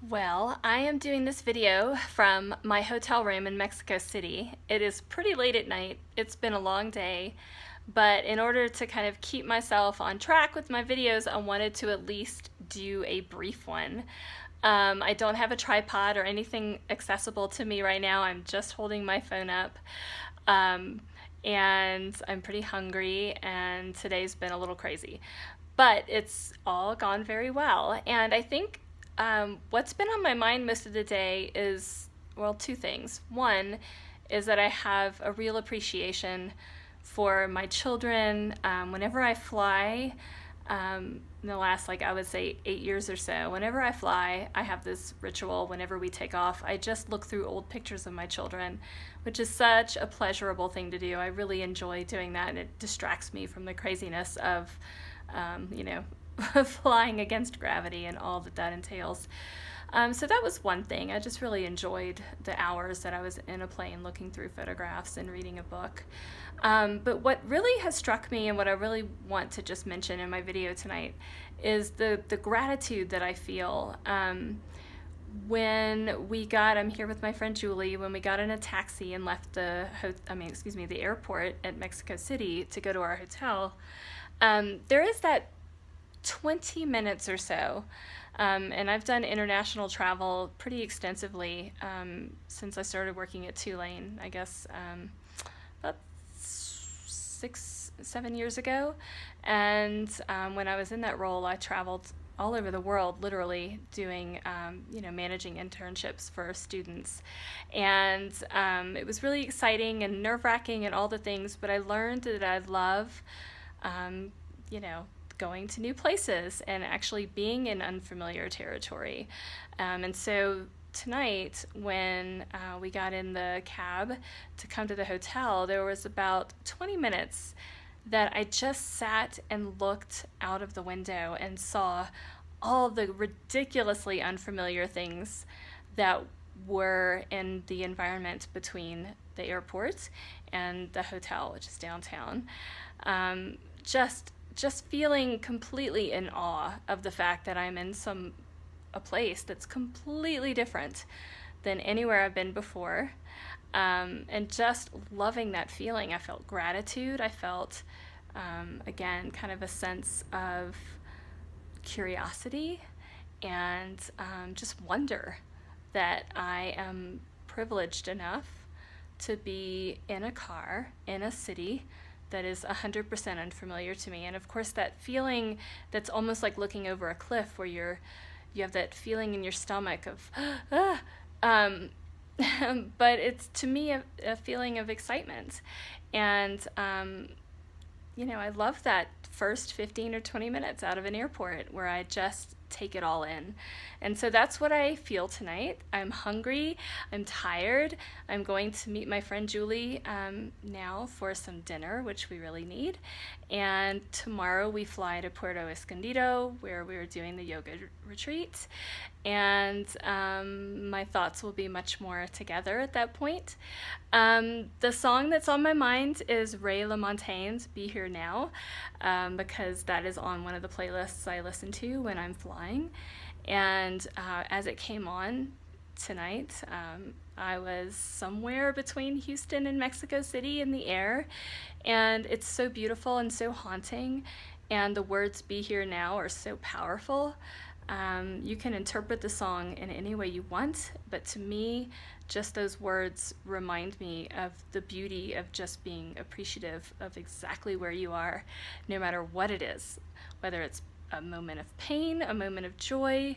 Well, I am doing this video from my hotel room in Mexico City. It is pretty late at night. It's been a long day, but in order to kind of keep myself on track with my videos, I wanted to at least do a brief one. I don't have a tripod or anything accessible to me right now. I'm just holding my phone up. Um, and I'm pretty hungry, and today's been a little crazy. But it's all gone very well. And I think what's been on my mind most of the day is, well, two things. One is that I have a real appreciation for my children. Whenever I fly, in the last, like, I would say 8 years or so, whenever I fly, I have this ritual. Whenever we take off, I just look through old pictures of my children, which is such a pleasurable thing to do. I really enjoy doing that, and it distracts me from the craziness of, you know, flying against gravity and all that that entails. So that was one thing. I just really enjoyed the hours that I was in a plane looking through photographs and reading a book. But what really has struck me, and what I really want to just mention in my video tonight, is the gratitude that I feel. I'm here with my friend Julie, when we got in a taxi and left the airport at Mexico City to go to our hotel, there is that 20 minutes or so. And I've done international travel pretty extensively since I started working at Tulane, I guess about 6, 7 years ago. And when I was in that role, I traveled all over the world, literally doing, managing internships for students. And it was really exciting and nerve-wracking and all the things, but I learned that I love, you know, going to new places and actually being in unfamiliar territory. And so tonight, when we got in the cab to come to the hotel, there was about 20 minutes that I just sat and looked out of the window and saw all the ridiculously unfamiliar things that were in the environment between the airport and the hotel, which is downtown. Just feeling completely in awe of the fact that I'm in a place that's completely different than anywhere I've been before, and just loving that feeling. I felt gratitude. I felt, again, kind of a sense of curiosity and just wonder that I am privileged enough to be in a car in a city that is 100% unfamiliar to me. And of course, that feeling that's almost like looking over a cliff, where you have that feeling in your stomach of but it's, to me, a feeling of excitement. And I love that first 15 or 20 minutes out of an airport where I just take it all in. And so that's what I feel tonight. I'm hungry, I'm tired. I'm going to meet my friend Julie now for some dinner, which we really need. And tomorrow we fly to Puerto Escondido, where we're doing the yoga retreat. And my thoughts will be much more together at that point. The song that's on my mind is Ray LaMontagne's Be Here Now, because that is on one of the playlists I listen to when I'm flying. And as it came on tonight, I was somewhere between Houston and Mexico City in the air, and it's so beautiful and so haunting, and the words "Be Here Now" are so powerful. You can interpret the song in any way you want, but to me, just those words remind me of the beauty of just being appreciative of exactly where you are, no matter what it is, whether it's a moment of pain, a moment of joy,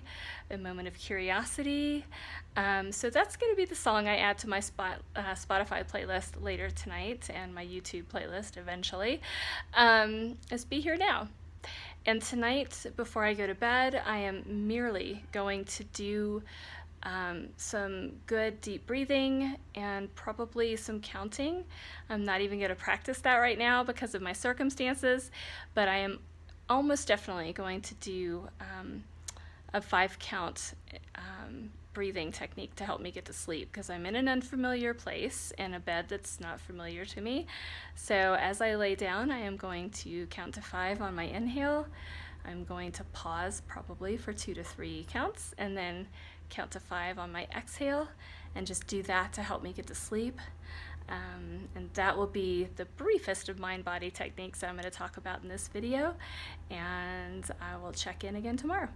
a moment of curiosity. So that's going to be the song I add to my Spotify playlist later tonight, and my YouTube playlist eventually, is Be Here Now. And tonight, before I go to bed, I am merely going to do some good deep breathing and probably some counting. I'm not even going to practice that right now because of my circumstances, but I am almost definitely going to do a 5-count breathing technique to help me get to sleep, because I'm in an unfamiliar place in a bed that's not familiar to me. So as I lay down, I am going to count to 5 on my inhale, I'm going to pause probably for 2 to 3 counts and then count to 5 on my exhale, and just do that to help me get to sleep. And that will be the briefest of mind-body techniques I'm going to talk about in this video, and I will check in again tomorrow.